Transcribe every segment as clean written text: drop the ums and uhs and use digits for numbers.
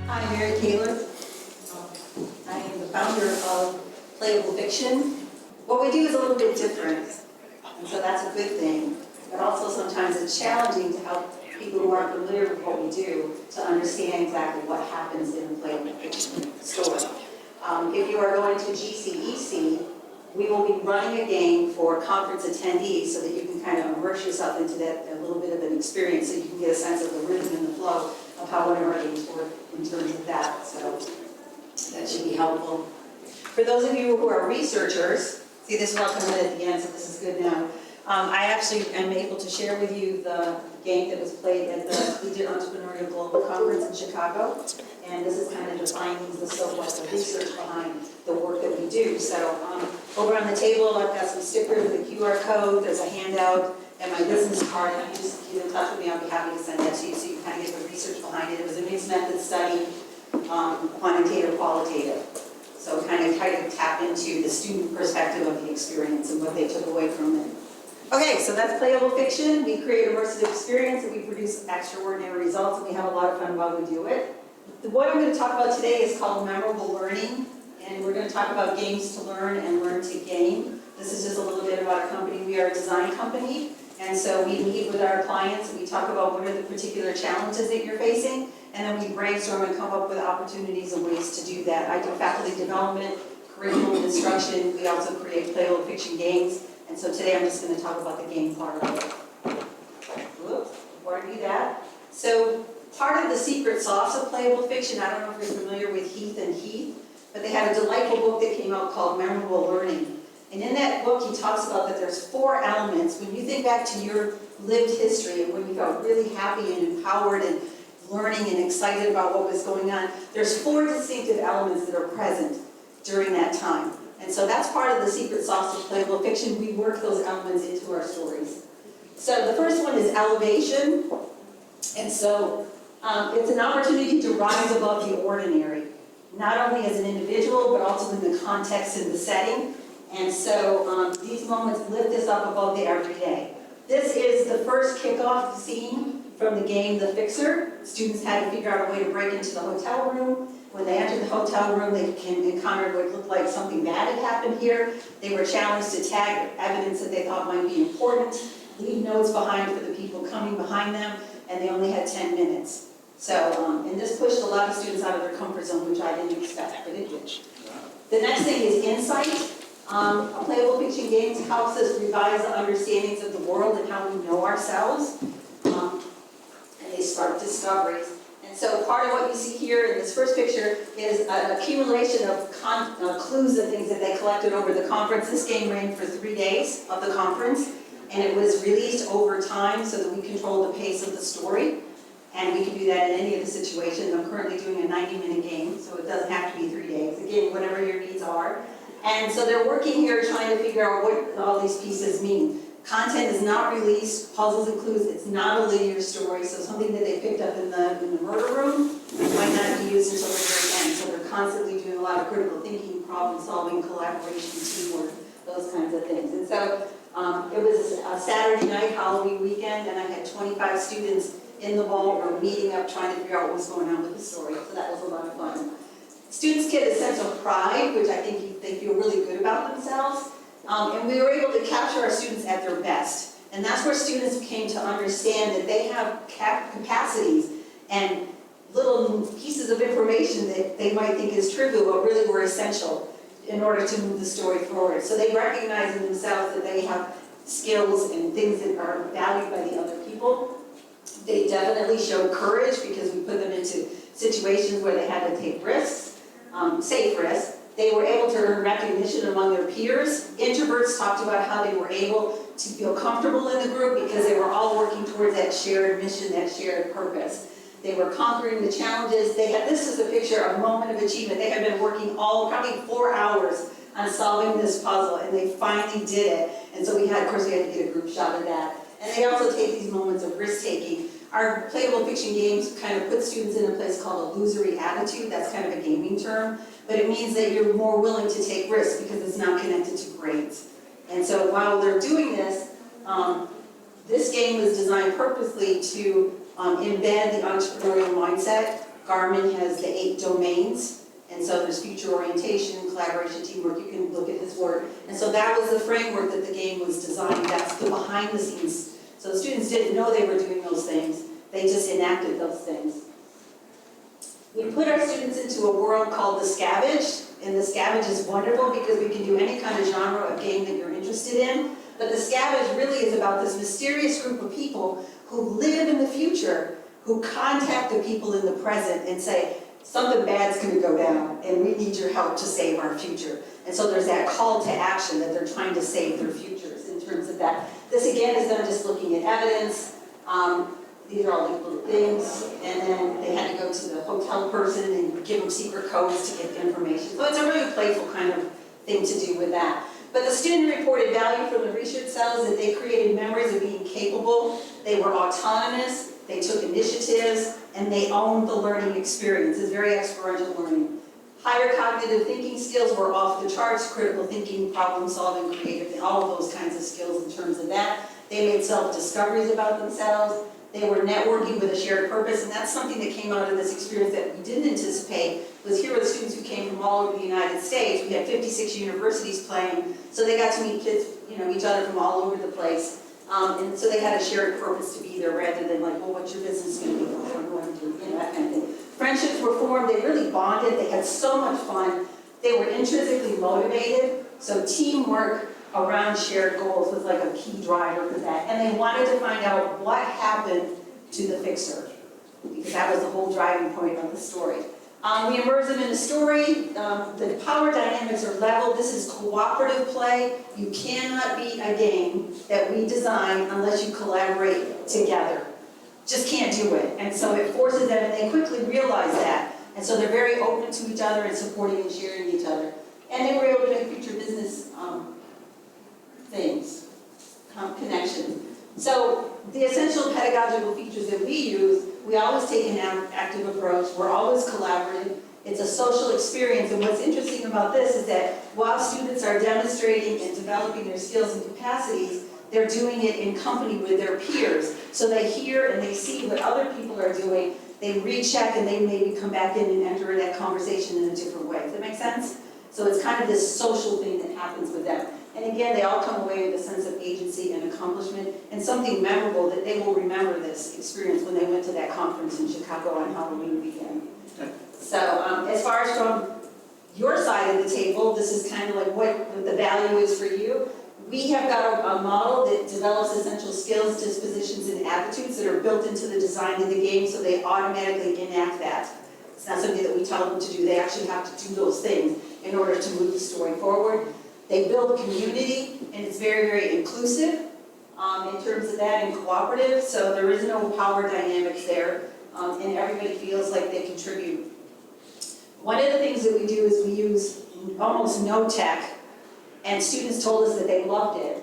I'm Mary Taylor. I am the founder of Playable Fiction. What we do is a little bit different, and so that's a good thing. But also sometimes it's challenging to help people who aren't familiar with what we do to understand exactly what happens in a Playable Fiction story. If you are going to CEEC, we will be running a game for conference attendees so that you can kind of immerse yourself into that, a little bit of an experience so you can get a sense of the rhythm and the flow of how one of our games work in terms of that. So that should be helpful. For those of you who are researchers, see this will come in at the end, so this is good now. I actually am able to share with you the game that was played at the Collegiate Entrepreneurial Global Conference in Chicago. And this is kind of defining the so-called research behind the work that we do. So over on the table, I've got some stickers with a QR code, there's a handout, and my business card. And if you just get in touch with me, I'll be happy to send that to you so you can kind of get the research behind it. It was a mixed method study, quantitative, qualitative. So kind of try to tap into the student perspective of the experience and what they took away from it. Okay, so that's Playable Fiction. We create immersive experience and we produce extraordinary results, and we have a lot of fun while we do it. What I'm going to talk about today is called memorable learning, and we're going to talk about games to learn and learn to game. This is just a little bit about our company. We are a design company, and so we meet with our clients and we talk about what are the particular challenges that you're facing, and then we brainstorm and come up with opportunities and ways to do that. I do faculty development, curriculum instruction. We also create Playable Fiction games, and so today I'm just going to talk about the game part of it. Whoops, before I do that. So part of the secret sauce of Playable Fiction, I don't know if you're familiar with Heath and Heath, but they had a delightful book that came out called Memorable Learning. And in that book, he talks about that there's 4 elements. When you think back to your lived history and when you felt really happy and empowered and learning and excited about what was going on, there's 4 distinctive elements that are present during that time. And so that's part of the secret sauce of Playable Fiction. We work those elements into our stories. So the first one is elevation. And so it's an opportunity to rise above the ordinary, not only as an individual, but also in the context and the setting. And so these moments lift us up above the everyday. This is the first kickoff scene from the game The Fixer. Students had to figure out a way to break into the hotel room. When they entered the hotel room, they encountered what looked like something bad had happened here. They were challenged to tag evidence that they thought might be important, leave notes behind for the people coming behind them, and they only had 10 minutes. So, and this pushed a lot of students out of their comfort zone, which I didn't expect, but it did. The next thing is insight. Playable Fiction games helps us revise the understandings of the world and how we know ourselves, and they spark discoveries. And so part of what you see here in this first picture is an accumulation of clues and things that they collected over the conference. This game ran for 3 days of the conference, and it was released over time so that we control the pace of the story. And we can do that in any of the situations. I'm currently doing a 90-minute game, so it doesn't have to be 3 days. Again, whatever your needs are. And so they're working here trying to figure out what all these pieces mean. Content is not released, puzzles and clues, it's not a linear story, so something that they picked up in the murder room might not be used until the very end. So they're constantly doing a lot of critical thinking, problem solving, collaboration, teamwork, those kinds of things. And so it was a Saturday night, Halloween weekend, and I had 25 students in the ballroom meeting up trying to figure out what was going on with the story, so that was a lot of fun. Students get a sense of pride, which I think they feel really good about themselves. And we were able to capture our students at their best. And that's where students came to understand that they have capacities and little pieces of information that they might think is trivial, but really were essential in order to move the story forward. So they recognize in themselves that they have skills and things that are valued by the other people. They definitely showed courage because we put them into situations where they had to take risks, safe risks. They were able to earn recognition among their peers. Introverts talked about how they were able to feel comfortable in the group because they were all working towards that shared mission, that shared purpose. They were conquering the challenges. This is a picture of a moment of achievement. They had been working probably 4 hours on solving this puzzle, and they finally did it. And so of course, we had to get a group shot of that. And they also take these moments of risk-taking. Our Playable Fiction games kind of put students in a place called a losery attitude. That's kind of a gaming term. But it means that you're more willing to take risks because it's not connected to grades. And so while they're doing this, this game was designed purposely to embed the entrepreneurial mindset Garmin has the 8 domains, and so there's future orientation, collaboration, teamwork, you can look at this work. And so that was the framework that the game was designed, that's the behind the scenes. So the students didn't know they were doing those things, they just enacted those things. We put our students into a world called the Scavenge, and the Scavenge is wonderful because we can do any kind of genre of game that you're interested in. But the Scavenge really is about this mysterious group of people who live in the future, who contact the people in the present and say, something bad's going to go down, and we need your help to save our future. And so there's that call to action that they're trying to save their futures in terms of that. This again is them just looking at evidence. These are all like little things, and then they had to go to the hotel person and give them secret codes to get the information. So it's a really playful kind of thing to do with that. But the student reported value from the research cells that they created memories of being capable, they were autonomous, they took initiatives, and they owned the learning experience. It's very experiential learning. Higher cognitive thinking skills were off the charts, critical thinking, problem solving, creative, all of those kinds of skills in terms of that. They made self-discoveries about themselves. They were networking with a shared purpose, and that's something that came out of this experience that we didn't anticipate, was here were the students who came from all over the United States. We had 56 universities playing, so they got to meet kids, each other from all over the place. And so they had a shared purpose to be there rather than like, well, what's your business going to be? What am I going to do? That kind of thing. Friendships were formed, they really bonded, they had so much fun. They were intrinsically motivated, so teamwork around shared goals was like a key driver for that. And they wanted to find out what happened to the fixer, because that was the whole driving point of the story. We immerse them in the story. The power dynamics are leveled. This is cooperative play. You cannot beat a game that we design unless you collaborate together. Just can't do it. And so it forces them, and they quickly realize that. And so they're very open to each other and supporting and sharing each other. And they were able to make future business things, connections. So the essential pedagogical features that we use, we always take an active approach. We're always collaborative. It's a social experience. And what's interesting about this is that while students are demonstrating and developing their skills and capacities, they're doing it in company with their peers. So they hear and they see what other people are doing. They recheck and they maybe come back in and enter that conversation in a different way. Does that make sense? So it's kind of this social thing that happens with them. And again, they all come away with a sense of agency and accomplishment and something memorable that they will remember this experience when they went to that conference in Chicago on Halloween weekend. So as far as from your side of the table, this is kind of like what the value is for you. We have got a model that develops essential skills, dispositions, and attitudes that are built into the design of the game, so they automatically enact that. It's not something that we tell them to do. They actually have to do those things in order to move the story forward. They build community, and it's very, very inclusive in terms of that and cooperative, so there is no power dynamics there, and everybody feels like they contribute. One of the things that we do is we use almost no tech, and students told us that they loved it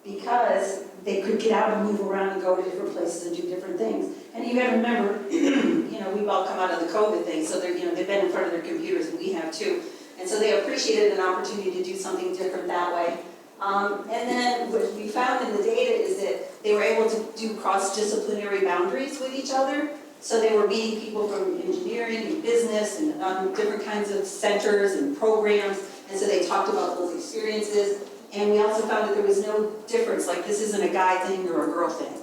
because they could get out and move around and go to different places and do different things. And you got to remember, we've all come out of the COVID thing, so they've been in front of their computers, and we have too. And so they appreciated an opportunity to do something different that way. And then what we found in the data is that they were able to do cross-disciplinary boundaries with each other. So they were meeting people from engineering and business and different kinds of centers and programs. And so they talked about those experiences. And we also found that there was no difference, like this isn't a guy thing or a girl thing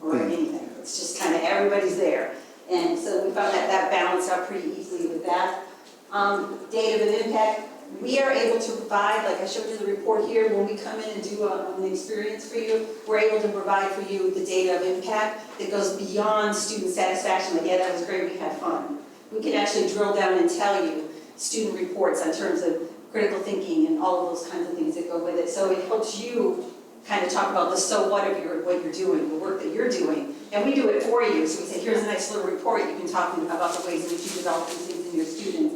or anything. It's just kind of everybody's there. And so we found that balanced out pretty easily with that. Data of impact. We are able to provide, like I showed you the report here, when we come in and do an experience for you, we're able to provide for you the data of impact that goes beyond student satisfaction. Like, yeah, that was great, we had fun. We can actually drill down and tell you student reports in terms of critical thinking and all of those kinds of things that go with it. So it helps you kind of talk about the so what of what you're doing, the work that you're doing. And we do it for you. So we say, here's a nice little report. You can talk about the ways in which you develop these things in your students.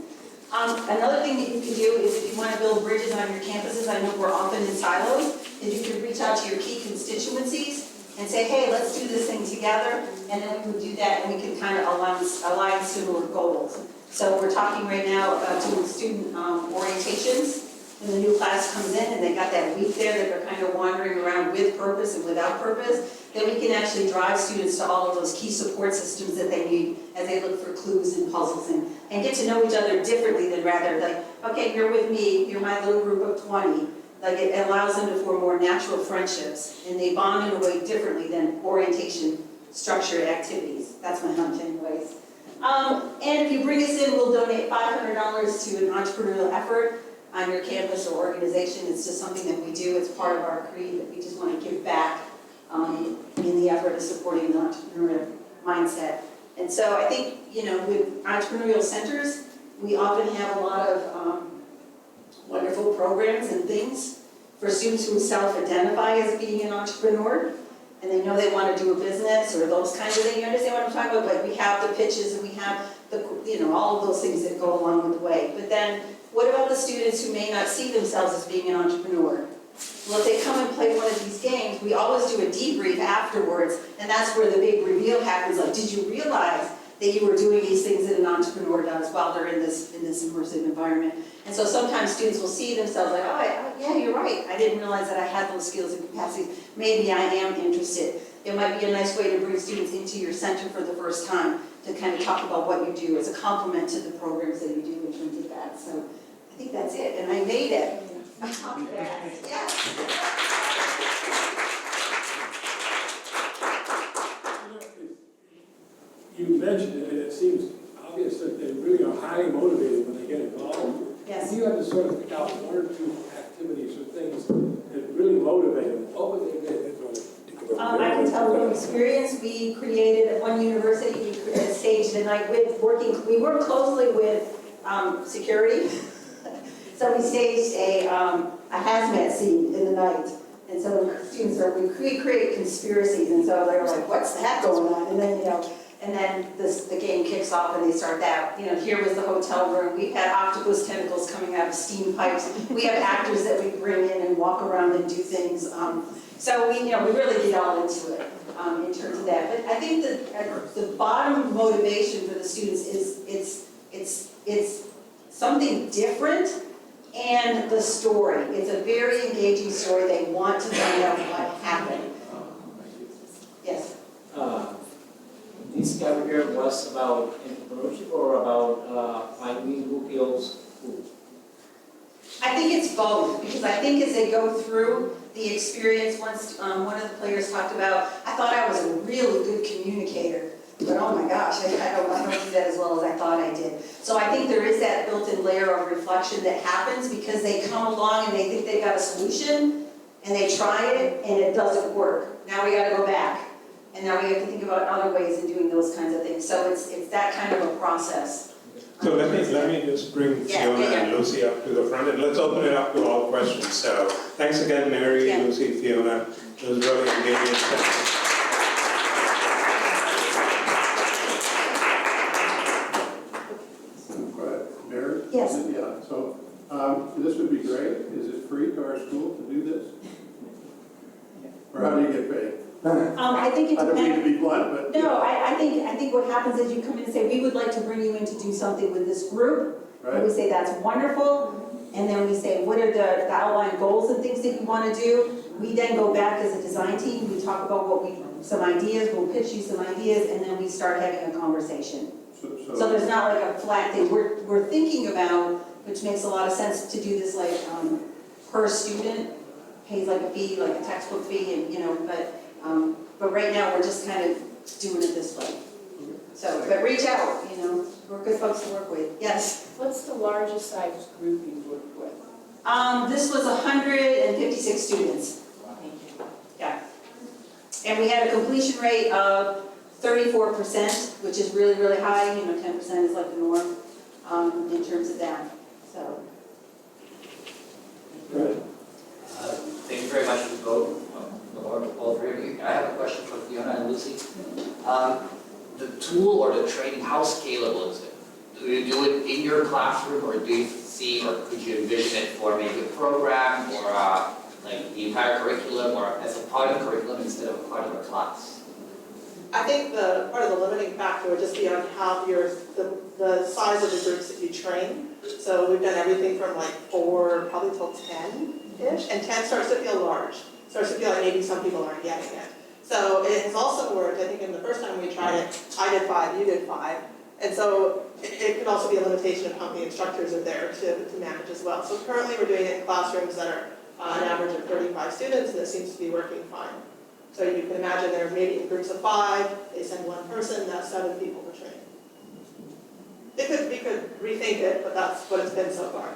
Another thing that you can do is if you want to build bridges on your campuses, I know we're often in silos, is you can reach out to your key constituencies and say, hey, let's do this thing together, and then we would do that and we can kind of align similar goals. So we're talking right now about doing student orientations, when the new class comes in and they got that week there that they're kind of wandering around with purpose and without purpose, then we can actually drive students to all of those key support systems that they need as they look for clues and puzzles and get to know each other differently than rather like, okay, you're with me, you're my little group of 20. Like it allows them to form more natural friendships and they bond in a way differently than orientation structured activities. That's my hunch anyways. And if you bring us in, we'll donate $500 to an entrepreneurial effort on your campus or organization. It's just something that we do. It's part of our creed that we just want to give back in the effort of supporting the entrepreneurial mindset. And so I think, you know, with entrepreneurial centers, we often have a lot of wonderful programs and things for students who self-identify as being an entrepreneur. And they know they want to do a business or those kinds of things. You understand what I'm talking about? Like we have the pitches and we have the, you know, all of those things that go along with the way. But then what about the students who may not see themselves as being an entrepreneur? Well, if they come and play one of these games, we always do a debrief afterwards, and that's where the big reveal happens. Like, did you realize that you were doing these things that an entrepreneur does while they're in this immersive environment? And so sometimes students will see themselves like, oh, yeah, you're right. I didn't realize that I had those skills and capacities. Maybe I am interested. It might be a nice way to bring students into your center for the first time to kind of talk about what you do as a complement to the programs that you do in terms of that. So I think that's it, and I made it. Yes. You mentioned it, and it seems obvious that they really are highly motivated when they get involved. Yes. If you had to sort of pick out one or two activities or things that really motivate them, what would they be? I can tell from experience, we created at one university, we staged a night with we work closely with security. So we staged a hazmat scene in the night. And so students we create conspiracies, and so they're like, what's that going on? And then, you know, and then the game kicks off and they start that. You know, here was the hotel room. We've had octopus tentacles coming out of steam pipes. We have actors that we bring in and walk around and do things. So we really get all into it in terms of that. But I think that the bottom motivation for the students is it's something different, and the story. It's a very engaging story. They want to find out what happened. Yes. This career was about entrepreneurship or about finding who feels who? I think it's both, because I think as they go through the experience, once one of the players talked about, I thought I was a really good communicator, but oh my gosh, I don't do that as well as I thought I did. So I think there is that built-in layer of reflection that happens because they come along and they think they've got a solution, and they try it, and it doesn't work. Now we got to go back, and now we have to think about other ways of doing those kinds of things. So it's that kind of a process. So let me just bring Fiona and Lucy up to the front, and let's open it up to all questions. So thanks again, Mary, Lucy, Fiona. It was really engaging. Mary? Yes. Yeah, so this would be great. Is it free to our school to do this? Or how do you get paid? I think it I don't mean to depends. be blunt, but... No, I think what happens is you come in and say, we would like to bring you in to do something with this group. Right. And we say, that's wonderful. And then we say, what are the outline goals and things that you want to do? We then go back as a design team. We talk about some ideas. We'll pitch you some ideas, and then we start having a conversation. So there's not like a flat thing. We're thinking about, which makes a lot of sense to do this like per student, pays like a fee, like a textbook fee, and but right now we're just kind of doing it this way. So, but reach out, we're good folks to work with. Yes. What's the largest size group you've worked with? This was 156 students. Thank you. Yeah. And we had a completion rate of 34%, which is really, really high. 10% is like the norm in terms of that. So. Right. Thank you very much for both, all three of you. I have a question for Fiona and Lucy. The tool or the training, how scalable is it? Do you do it in your classroom, or do you see, or could you envision it for maybe a program or like the entire curriculum, or as a part of the curriculum instead of a part of a class? I think part of the limiting factor would just be on how the the size of the groups that you train. So we've done everything from like 4, probably till 10-ish, and 10 starts to feel large. Starts to feel like maybe some people aren't getting it. So it has also worked, I think in the first time we tried it, I did 5, you did 5. And so it could also be a limitation of how many instructors are there to manage as well. So currently we're doing it in classrooms that are an average of 35 students, and it seems to be working fine. So you can imagine there may be in groups of 5, they send one person, that's 7 people to train. We could rethink it, but that's what it's been so far.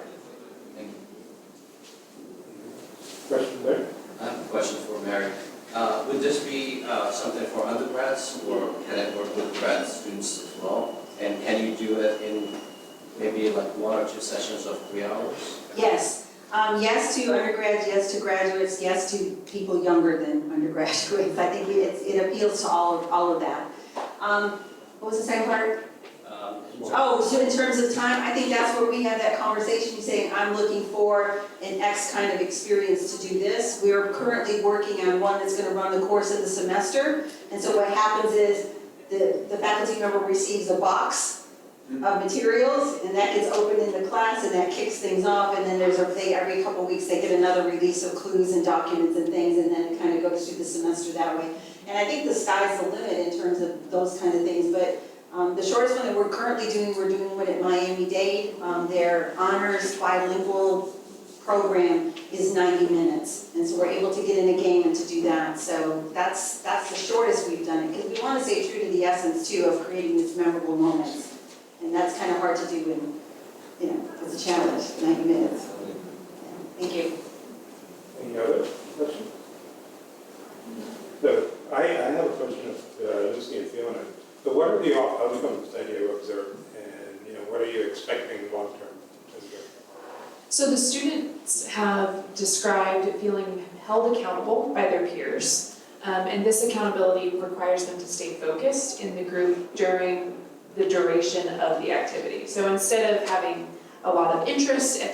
Thank you. Question there? I have a question for Mary. Would this be something for undergrads, or can it work with grad students as well? And can you do it in maybe like 1 or 2 sessions of 3 hours? Yes. Yes to undergrads, yes to graduates, yes to people younger than undergraduates. I think it appeals to all of that. What was the second part? So in terms of time, I think that's where we have that conversation. You're saying, I'm looking for an X kind of experience to do this. We're currently working on one that's going to run the course of the semester. And so what happens is the faculty member receives a box of materials, and that gets opened in the class, and that kicks things off. And then every couple of weeks they get another release of clues and documents and things, and then it kind of goes through the semester that way. And I think the sky's the limit in terms of those kind of things. But the shortest one that we're currently doing, we're doing one at Miami-Dade. Their honors bilingual program is 90 minutes. And so we're able to get in a game and to do that. So that's the shortest we've done it, because we want to stay true to the essence, too, of creating these memorable moments. And that's kind of hard to do in, it's a challenge, 90 minutes. Thank you. Any other questions? So I have a question of Lucy and Fiona. So what are the outcomes that you observed, and what are you expecting long term? So the students have described feeling held accountable by their peers, and this accountability requires them to stay focused in the group during the duration of the activity. So instead of having a lot of interest at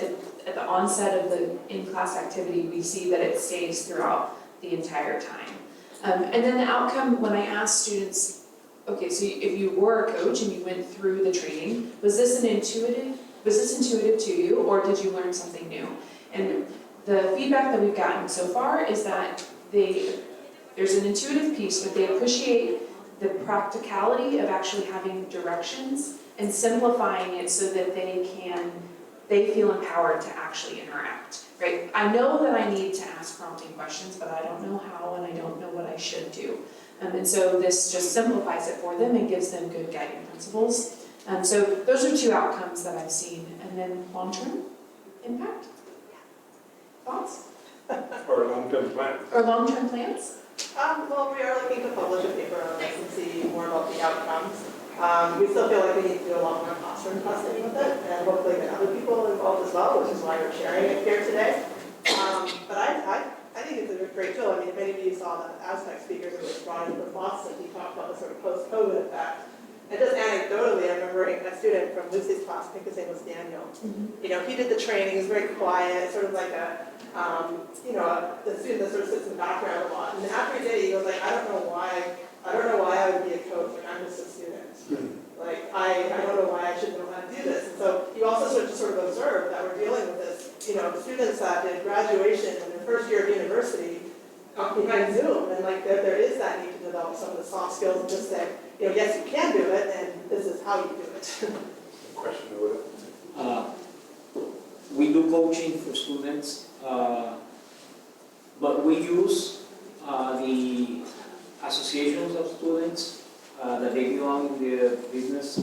the onset of the in-class activity, we see that it stays throughout the entire time. And then the outcome, when I ask students, okay, so if you were a coach and you went through the training, was this intuitive to you, or did you learn something new? And the feedback that we've gotten so far is that there's an intuitive piece, but they appreciate the practicality of actually having directions and simplifying it so that they feel empowered to actually interact, right? I know that I need to ask prompting questions, but I don't know how, and I don't know what I should do. And so this just simplifies it for them and gives them good guiding principles. So those are 2 outcomes that I've seen. And then long-term impact? Thoughts? Or long-term plans? Or long-term plans? Well, we are looking to publish a paper on this and see more about the outcomes. We still feel like we need to do a lot more classroom testing with it, and hopefully get other people involved as well, which is why we're sharing it here today. But I think it's a great tool. I mean, if any of you saw the Aztec speakers that was brought in from Boston, he talked about the sort of post-COVID effect. And just anecdotally, I'm remembering a student from Lucy's class, I think his name was Daniel. He did the training, he was very quiet, sort of like the student that sort of sits in the background a lot. And after he did it, he was like, I don't know why I would be a coach, like I'm just a student. Like, I don't know why I should know how to do this. And so you also sort of observe that we're dealing with this, students that did graduation in their first year of university behind Zoom, and like there is that need to develop some of the soft skills and just say, yes, you can do it, and this is how you do it. Question over there. We do coaching for students, but we use the associations of students that they belong in the business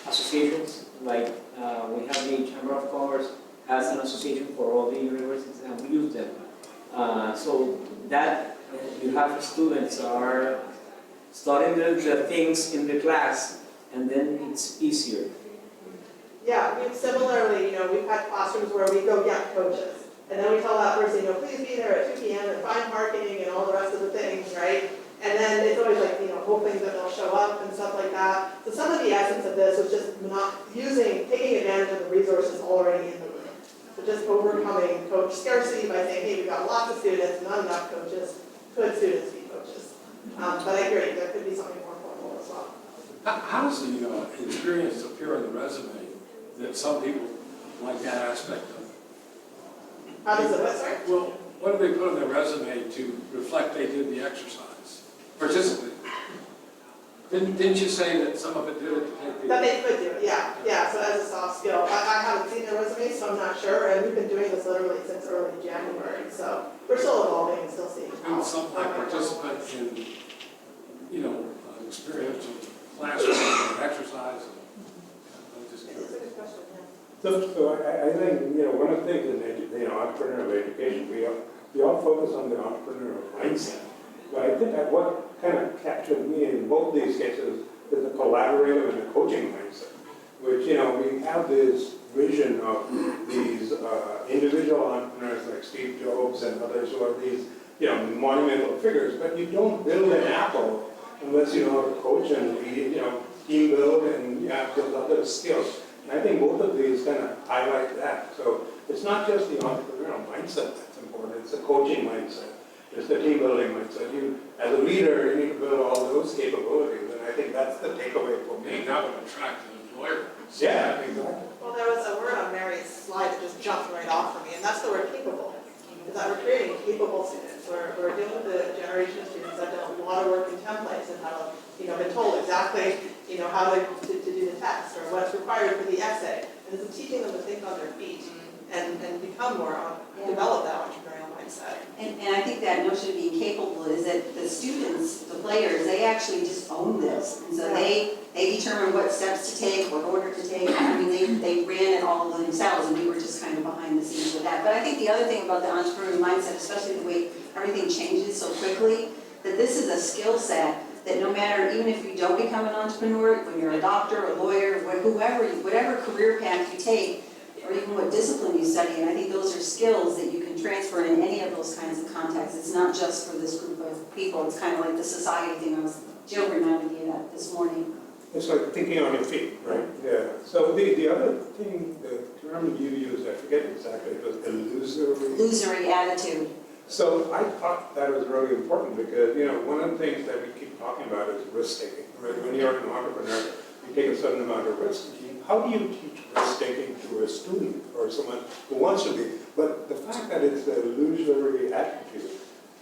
associations. Like we have the Chamber of Commerce has an association for all the universities, and we use them. So that you have students are studying the things in the class, and then it's easier. Yeah, similarly, we've had classrooms where we go get coaches, and then we tell that person, please be there at 2 p.m. and find parking and all the rest of the things, right? And then it's always like, hoping that they'll show up and stuff like that. So some of the essence of this was just taking advantage of the resources already in the room. So just overcoming coach scarcity by saying, hey, we've got lots of students, not enough coaches. Could students be coaches? But I agree, there could be something more formal as well. How does the experience appear on the resume that some people like that aspect of it? How does it, what, sorry? Well, what do they put on their resume to reflect they did the exercise? Participate? Didn't you say that some of it did it to take the... That they could do, yeah, so as a soft skill. I haven't seen their resumes, so I'm not sure, and we've been doing this literally since early January, so we're still evolving and still seeing. And some like participant in, experiential classroom and exercise. I'm just It's curious. a good question, yeah. So I think, one of the things in entrepreneurial education, we all focus on the entrepreneurial mindset. But I think that what kind of captured me in both these cases is the collaborative and the coaching mindset, which, we have this vision of these individual entrepreneurs like Steve Jobs and others who are these, monumental figures, but you don't build an Apple unless you know how to coach and lead, team build and you have those other skills. And I think both of these kind of highlight that. So it's not just the entrepreneurial mindset that's important, it's the coaching mindset. It's the team building mindset. You, as a leader, you need to build all those capabilities, and I think that's the takeaway for me. And that would attract an employer. Yeah, exactly. Well, there was a word on Mary's slide that just jumped right off for me, and that's the word capable. Is that we're creating capable students. We're dealing with a generation of students that have done a lot of work in templates and have, been told exactly, how to do the test or what's required for the essay. And it's teaching them to think on their feet and become more, develop that entrepreneurial mindset. And I think that notion of being capable is that the students, the players, they actually just own this. And so they determine what steps to take, what order to take. I mean, they ran it all themselves, and we were just kind of behind the scenes with that. But I think the other thing about the entrepreneurial mindset, especially the way everything changes so quickly, that this is a skill set that no matter, even if you don't become an entrepreneur, when you're a doctor, a lawyer, whoever, whatever career path you take, or even what discipline you study, and I think those are skills that you can transfer in any of those kinds of contexts. It's not just for this group of people. It's kind of like the society thing Jill reminded me of that this morning. It's like thinking on your feet, right? Yeah. So the other thing, the term you used, I forget exactly, it was illusory. Illusory attitude. So I thought that was really important because, one of the things that we keep talking about is risk-taking. Right? When you're an entrepreneur, you take a certain amount of risk. How do you teach risk-taking to a student or someone who wants to be? But the fact that it's an illusory attitude,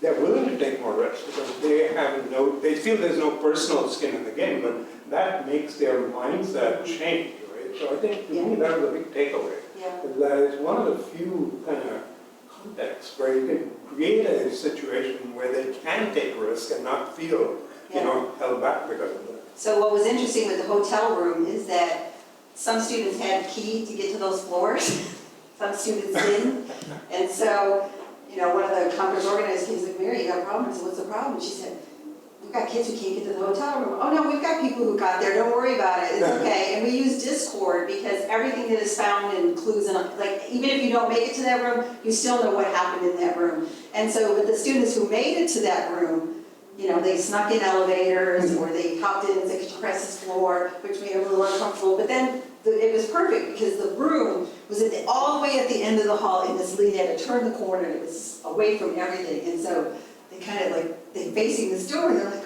they're willing to take more risks because they feel there's no personal skin in the game, but that makes their mindset change, right? So I think to me that was a big takeaway. Yeah. Is that it's one of the few kind of contexts where you can create a situation where they can take risk and not feel, held back because of that. So what was interesting with the hotel room is that some students had a key to get to those floors, some students didn't. And so, one of the conference organizers came and said, Mary, you got a problem? I said, what's the problem? She said, we've got kids who can't get to the hotel room. Oh no, we've got people who got there, don't worry about it, it's okay. And we use Discord because everything that is found includes, even if you don't make it to that room, you still know what happened in that room. And so with the students who made it to that room, they snuck in elevators or they hopped in and said, could you press this floor, which made them a little uncomfortable. But then it was perfect because the room was all the way at the end of the hall and this lady had to turn the corner and it was away from everything. And so they kind of they're facing this door and they're like,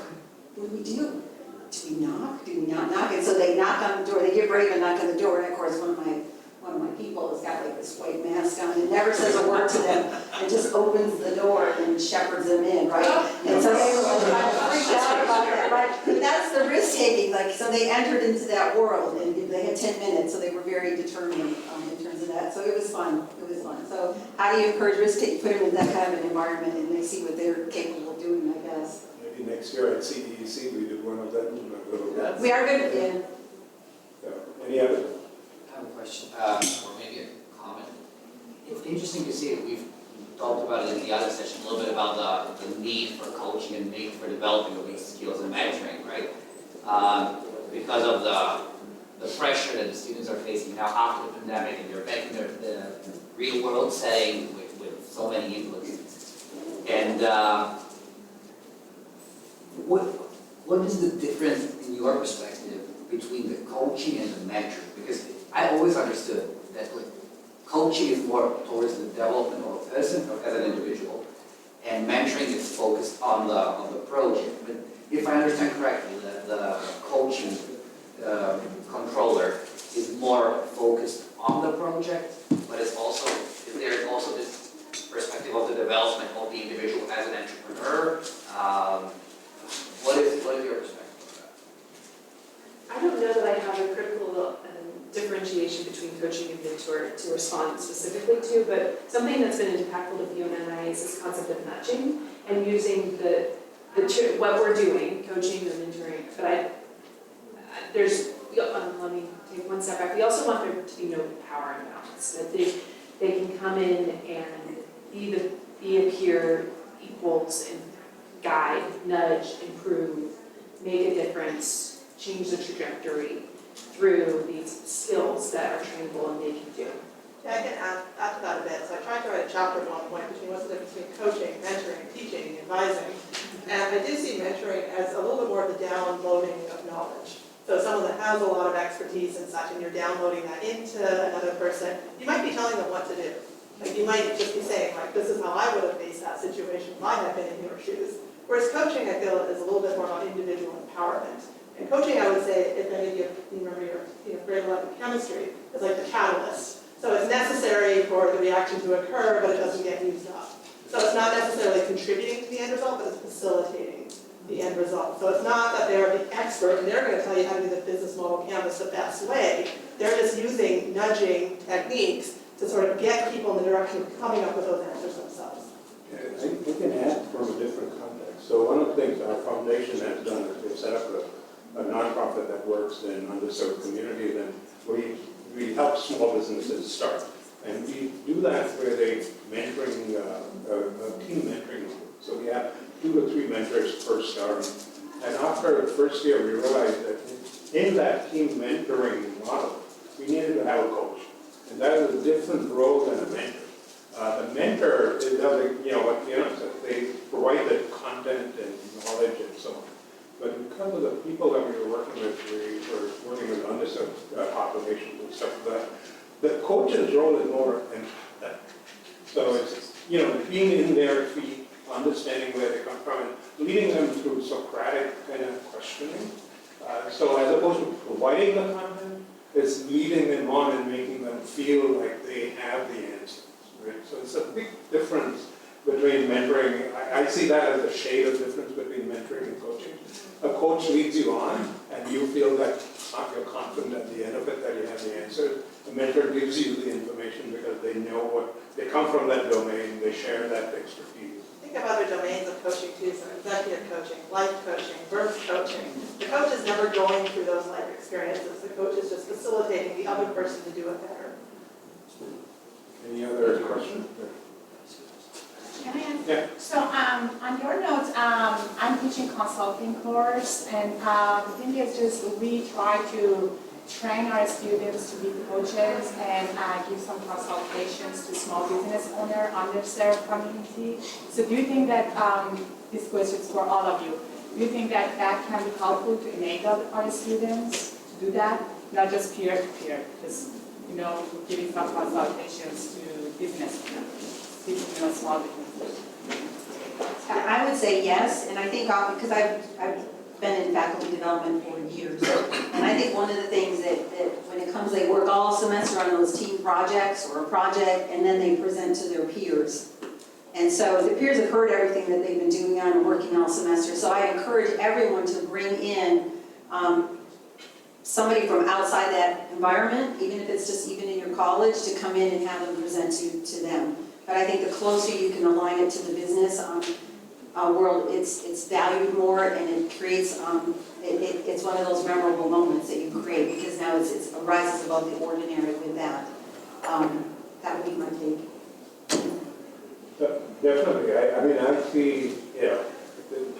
what do we do? Do we knock? Do we not knock? And so they knock on the door, they get brave and knock on the door. And of course, one of my people has got this white mask on and never says a word to them and just opens the door and shepherds them in, right? And so they were freaked out about that, right? But that's the risk taking, so they entered into that world and they had 10 minutes, so they were very determined in terms of that. So it was fun, So how do you encourage risk taking? Put them in that kind of an environment and they see what they're capable of doing, I guess. Maybe next year at CEEC we do one of them. We are good, yeah. So, any other? I have a question, or maybe a comment. It's interesting to see that we've talked about it in the other session, a little bit about the need for coaching and need for developing of these skills and mentoring, right? Because of the pressure that the students are facing now after the pandemic, and they're back in the real world setting with so many influences. And what is the difference in your perspective between the coaching and the mentoring? Because I always understood that coaching is more towards the development of a person or as an individual, and mentoring is focused on the project. But if I understand correctly, the coaching controller is more focused on the project, but it's also, there's also this perspective of the development of the individual as an entrepreneur. What is your perspective on I don't know that I have a critical differentiation between coaching and mentor to respond specifically to, but something that's been impactful to Fiona and I is this concept of nudging and using what we're doing, coaching or mentoring. But let me take one step back. We also want there to be no power imbalance, that they can come in and be a peer, equals, and guide, nudge, improve, make a difference, change the trajectory through these skills that are trainable and they can do. Yeah, I can add to that a bit. So I tried to write a chapter at one point between what's the difference between coaching, mentoring, teaching, advising. And I do see mentoring as a little bit more of the downloading of knowledge. So someone that has a lot of expertise and such, and you're downloading that into another person, you might be telling them what to do. Like you might just be saying, like, this is how I would have faced that situation if I had been in your shoes. Whereas coaching, I feel, is a little bit more about individual empowerment. And coaching, I would say, if any of you remember your grade 11 chemistry, is like the catalyst. So it's necessary for the reaction to occur, but it doesn't get used up. So it's not necessarily contributing to the end result, but it's facilitating the end result. So it's not that they're the expert and they're going to tell you how to do the business model canvas the best way. They're just using nudging techniques to sort of get people in the direction of coming up with those answers themselves. Yeah, I can add from a different context. So one of the things our foundation has done is we've set up a nonprofit that works in underserved communities, and we help small businesses start. And we do that with a mentoring, a team mentoring model. So we have 2 to 3 mentors per start. And after the first year, we realized that in that team mentoring model, we needed to have a coach. And that is a different role than a mentor. The mentor is, what Fiona said, they provide the content and knowledge and so on. But because of the people that we were working with, we were working with underserved populations and stuff like that, the coach's role is more empathetic. So it's, being in their feet, understanding where they come from, and leading them through Socratic kind of questioning. So as opposed to providing the content, it's leading them on and making them feel like they have the answers. Right? So it's a big difference between mentoring. I see that as a shade of difference between mentoring and coaching. A coach leads you on, and you feel that you're confident at the end of it that you have the answer. The mentor gives you the information because they know they come from that domain, they share that expertise. Think of other domains of coaching too, so executive coaching, life coaching, birth coaching. The coach is never going through those life experiences. The coach is just facilitating the other person to do it better. Any other questions? Can I ask? Yeah. So on your notes, I'm teaching consulting course, and the thing is just we try to train our students to be coaches and give some consultations to small business owner, underserved community. So do you think that this question is for all of you? Do you think that that can be helpful to enable our students to do that, not just peer-to-peer, just giving some consultations to business owners, small businesses? I would say yes, and I think because I've been in faculty development for years, and I think one of the things that when it comes, they work all semester on those team projects or a project, and then they present to their peers. And so the peers have heard everything that they've been doing on and working all semester. So I encourage everyone to bring in somebody from outside that environment, even if it's just even in your college, to come in and have them present to them. But I think the closer you can align it to the business world, it's valued more, and it creates, it's one of those memorable moments that you create, because now it rises above the ordinary with that. That would be my take. Definitely. I see, the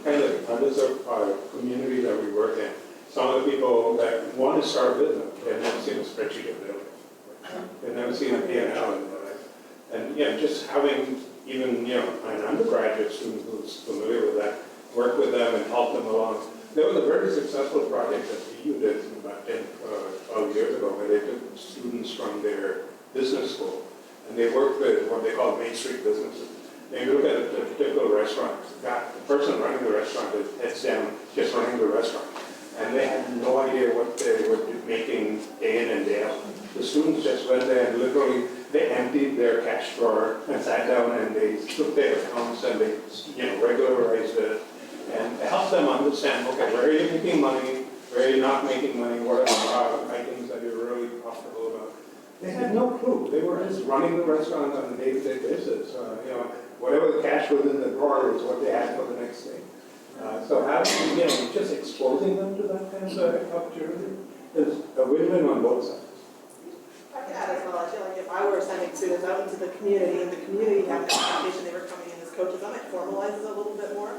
kind of underserved community that we work in. Some of the people that want to start a business, they've never seen a spreadsheet of their life. They've never seen a P&L in their life. And just having even, an undergraduate student who's familiar with that, work with them and help them along. There was a very successful project that BU did about 10, 12 years ago, where they took students from their business school, and they worked with what they call Main Street businesses. And you look at a particular restaurant, the person running the restaurant is heads down, just running the restaurant. and they had no idea what they were making day in and day out. The students just went there and literally, they emptied their cash drawer and sat down and they took their accounts and they, regularized it and helped them understand, okay, where are you making money, where are you not making money, what are the items that you're really profitable about. They had no clue. They were just running the restaurant on a day-to-day basis. Whatever the cash was in the drawer was what they had for the next day. So having, just exposing them to that kind of opportunity is a win-win on both sides. I can add as well, I feel like if I were sending students out into the community, and the community had the expectation they were coming in as coaches, I might formalize it a little bit more.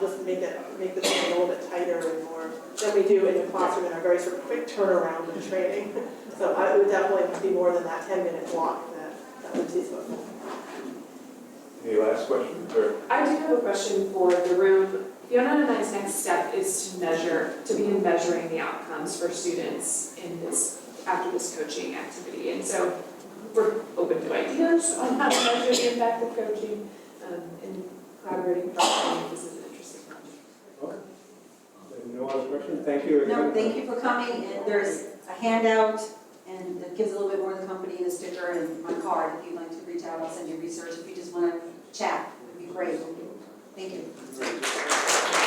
Just make the training a little bit tighter and more than we do in the classroom in our very sort of quick turnaround of training. So it would definitely be more than that 10-minute block that Lucy's spoke of. Any last questions? Or? I do have a question for the room. Fiona and I's next step is to begin measuring the outcomes for students in after this coaching activity. And so we're open to ideas on how to measure the impact of coaching and collaborating properly. This is an interesting project. Okay. No other questions? Thank you. No, thank you for coming, and there's a handout, and that gives a little bit more of the company and a sticker and my card. If you'd like to reach out, I'll send you research. If you just want to chat, it would be great. Thank you.